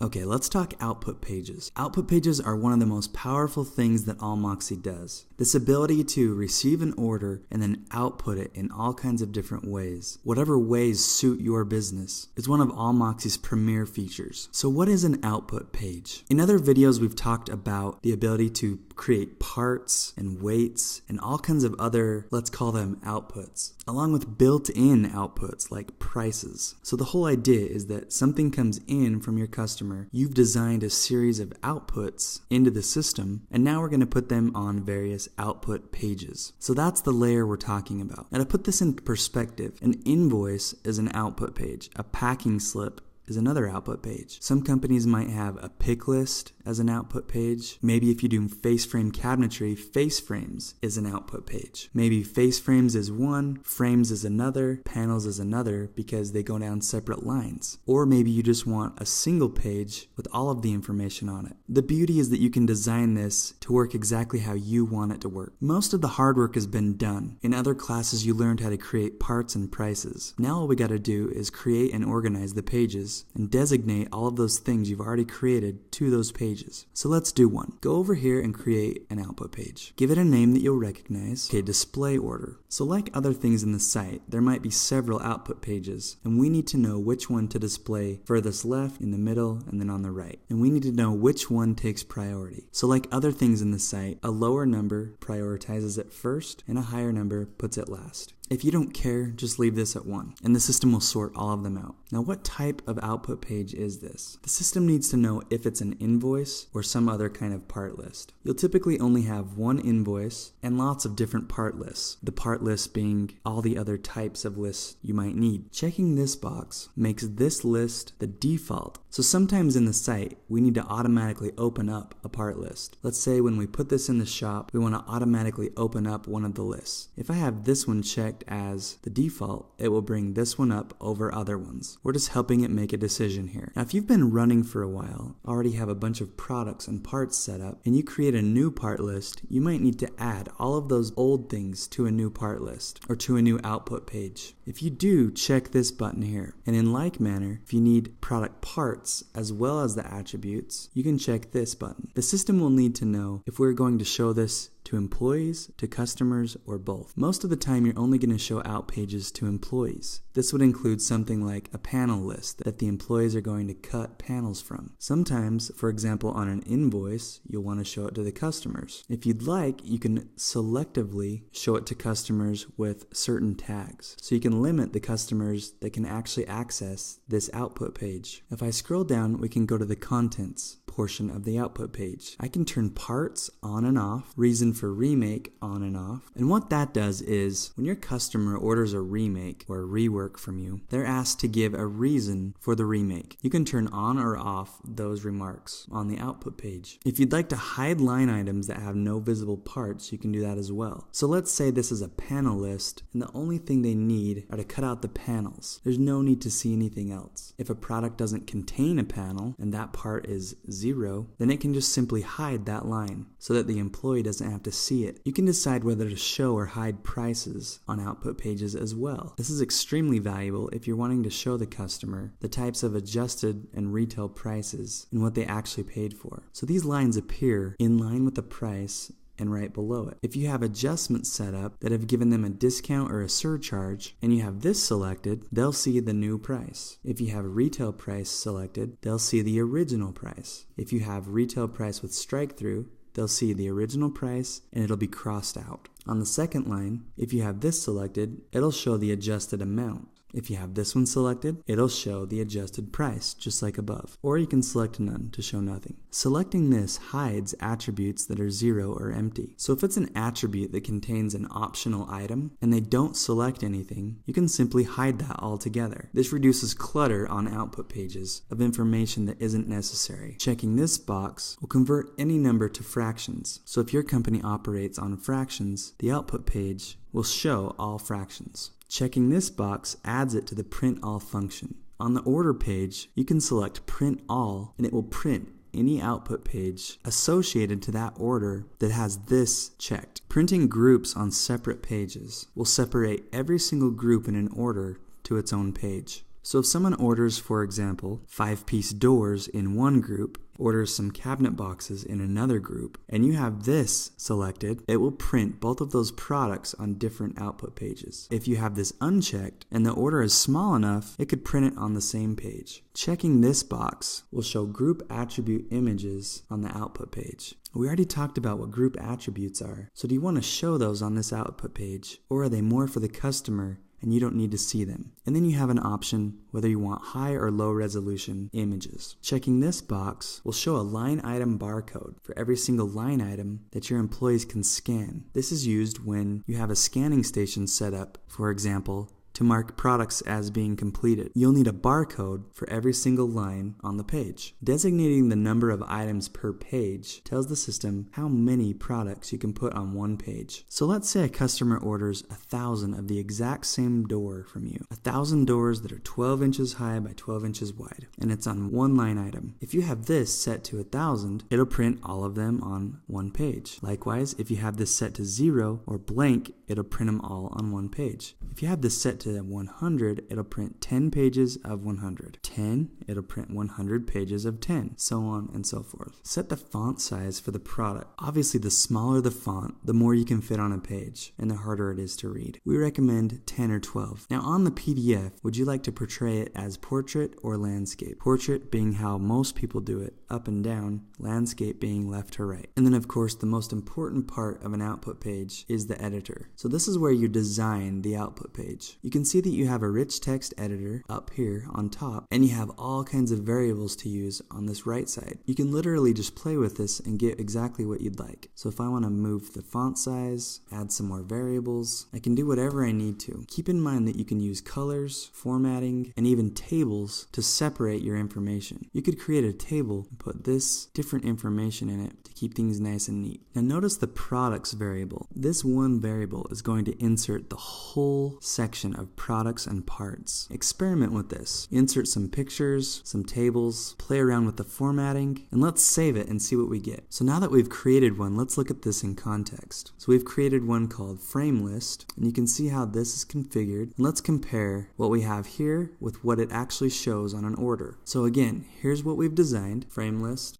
Okay, let's talk output pages. Output pages are one of the most powerful things that Allmoxy does. This ability to receive an order and then output it in all kinds of different ways, whatever ways suit your business, is one of Allmoxy's premier features. So what is an output page? In other videos, we've talked about the ability to create parts and weights and all kinds of other, let's call them outputs, along with built-in outputs like prices. So the whole idea is that something comes in from your customer, you've designed a series of outputs into the system, and now we're going to put them on various output pages. So that's the layer we're talking about. Now to put this in perspective, an invoice is an output page, a packing slip is another output page. Some companies might have a pick list as an output page. Maybe if you do face frame cabinetry, face frames is an output page. Maybe face frames is one, frames is another, panels is another because they go down separate lines. Or maybe you just want a single page with all of the information on it. The beauty is that you can design this to work exactly how you want it to work. Most of the hard work has been done. In other classes you learned how to create parts and prices. Now all we got to do is create and organize the pages and designate all of those things you've already created to those pages. So let's do one. Go over here and create an output page. Give it a name that you'll recognize. Okay, display order. So like other things in the site, there might be several output pages, and we need to know which one to display furthest left, in the middle, and then on the right. And we need to know which one takes priority. So like other things in the site, a lower number prioritizes it first, and a higher number puts it last. If you don't care, just leave this at 1, and the system will sort all of them out. Now, what type of output page is this? The system needs to know if it's an invoice or some other kind of part list. You'll typically only have one invoice and lots of different part lists, the part list being all the other types of lists you might need. Checking this box makes this list the default. So sometimes in the site, we need to automatically open up a part list. Let's say when we put this in the shop, we want to automatically open up one of the lists. If I have this one checked as the default, it will bring this one up over other ones. We're just helping it make a decision here. Now if you've been running for a while, already have a bunch of products and parts set up, and you create a new part list, you might need to add all of those old things to a new part list or to a new output page. If you do, check this button here. And in like manner, if you need product parts as well as the attributes, you can check this button. The system will need to know if we're going to show this to employees, to customers, or both. Most of the time you're only going to show out pages to employees. This would include something like a panel list that the employees are going to cut panels from. Sometimes, for example on an invoice, you'll want to show it to the customers. If you'd like, you can selectively show it to customers with certain tags. So you can limit the customers that can actually access this output page. If I scroll down, we can go to the contents portion of the output page. I can turn parts on and off, reason for remake on and off. And what that does is when your customer orders a remake or a rework from you, they're asked to give a reason for the remake. You can turn on or off those remarks on the output page. If you'd like to hide line items that have no visible parts, you can do that as well. So let's say this is a panel list and the only thing they need are to cut out the panels. There's no need to see anything else. If a product doesn't contain a panel and that part is 0, then it can just simply hide that line so that the employee doesn't have to see it. You can decide whether to show or hide prices on output pages as well. This is extremely valuable if you're wanting to show the customer the types of adjusted and retail prices and what they actually paid for. So these lines appear in line with the price and right below it. If you have adjustments set up that have given them a discount or a surcharge and you have this selected, they'll see the new price. If you have retail price selected, they'll see the original price. If you have retail price with strike through, they'll see the original price and it'll be crossed out. On the second line, if you have this selected, it'll show the adjusted amount. If you have this one selected, it'll show the adjusted price, just like above. Or you can select none to show nothing. Selecting this hides attributes that are 0 or empty. So if it's an attribute that contains an optional item, and they don't select anything, you can simply hide that altogether. This reduces clutter on output pages of information that isn't necessary. Checking this box will convert any number to fractions. So if your company operates on fractions, the output page will show all fractions. Checking this box adds it to the print all function. On the order page, you can select print all and it will print any output page associated to that order that has this checked. Printing groups on separate pages will separate every single group in an order to its own page. So if someone orders, for example, 5-piece doors in one group, orders some cabinet boxes in another group, and you have this selected, it will print both of those products on different output pages. If you have this unchecked and the order is small enough, it could print it on the same page. Checking this box will show group attribute images on the output page. We already talked about what group attributes are, so do you want to show those on this output page, or are they more for the customer and you don't need to see them? And then you have an option whether you want high or low resolution images. Checking this box will show a line item barcode for every single line item that your employees can scan. This is used when you have a scanning station set up, for example, to mark products as being completed. You'll need a barcode for every single line on the page. Designating the number of items per page tells the system how many products you can put on one page. So let's say a customer orders 1,000 of the exact same door from you. 1,000 doors that are 12 inches high by 12 inches wide, and it's on one line item. If you have this set to 1,000, it'll print all of them on one page. Likewise, if you have this set to 0 or blank, it'll print them all on one page. If you have this set to 100, it'll print 10 pages of 100. 10, it'll print 100 pages of 10, so on and so forth. Set the font size for the product. Obviously, the smaller the font, the more you can fit on a page, and the harder it is to read. We recommend 10 or 12. Now on the PDF, would you like to portray it as portrait or landscape? Portrait being how most people do it, up and down, landscape being left to right. And then of course, the most important part of an output page is the editor. So this is where you design the output page. You can see that you have a rich text editor up here on top, and you have all kinds of variables to use on this right side. You can literally just play with this and get exactly what you'd like. So if I want to move the font size, add some more variables, I can do whatever I need to. Keep in mind that you can use colors, formatting, and even tables to separate your information. You could create a table and put this different information in it to keep things nice and neat. Now notice the products variable. This one variable is going to insert the whole section of products and parts. Experiment with this. Insert some pictures, some tables, play around with the formatting, and let's save it and see what we get. So now that we've created one, let's look at this in context. So we've created one called frame list, and you can see how this is configured. And let's compare what we have here with what it actually shows on an order. So again, here's what we've designed, frame list.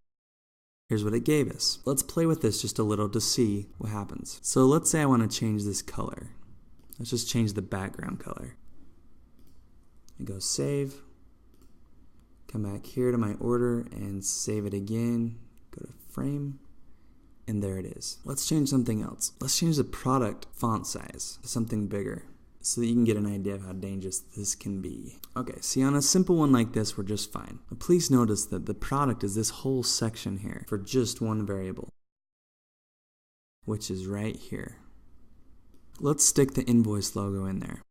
Here's what it gave us. Let's play with this just a little to see what happens. So let's say I want to change this color. Let's just change the background color. I go save, come back here to my order and save it again, go to frame, and there it is. Let's change something else. Let's change the product font size to something bigger so that you can get an idea of how dangerous this can be. Okay, see, on a simple one like this, we're just fine. But please notice that the product is this whole section here for just one variable, which is right here. Let's stick the invoice logo in there.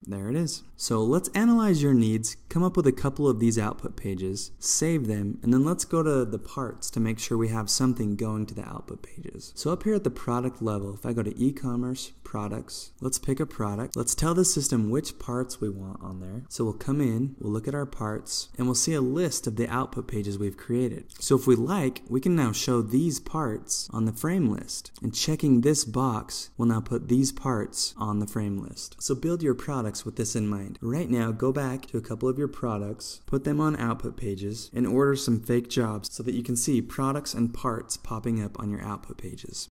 There it is. So let's analyze your needs, come up with a couple of these output pages, save them, and then let's go to the parts to make sure we have something going to the output pages. So up here at the product level, if I go to e-commerce, products, let's pick a product. Let's tell the system which parts we want on there. So we'll come in, we'll look at our parts, and we'll see a list of the output pages we've created. So if we like, we can now show these parts on the frame list. And checking this box will now put these parts on the frame list. So build your products with this in mind. Right now, go back to a couple of your products, put them on output pages, and order some fake jobs so that you can see products and parts popping up on your output pages.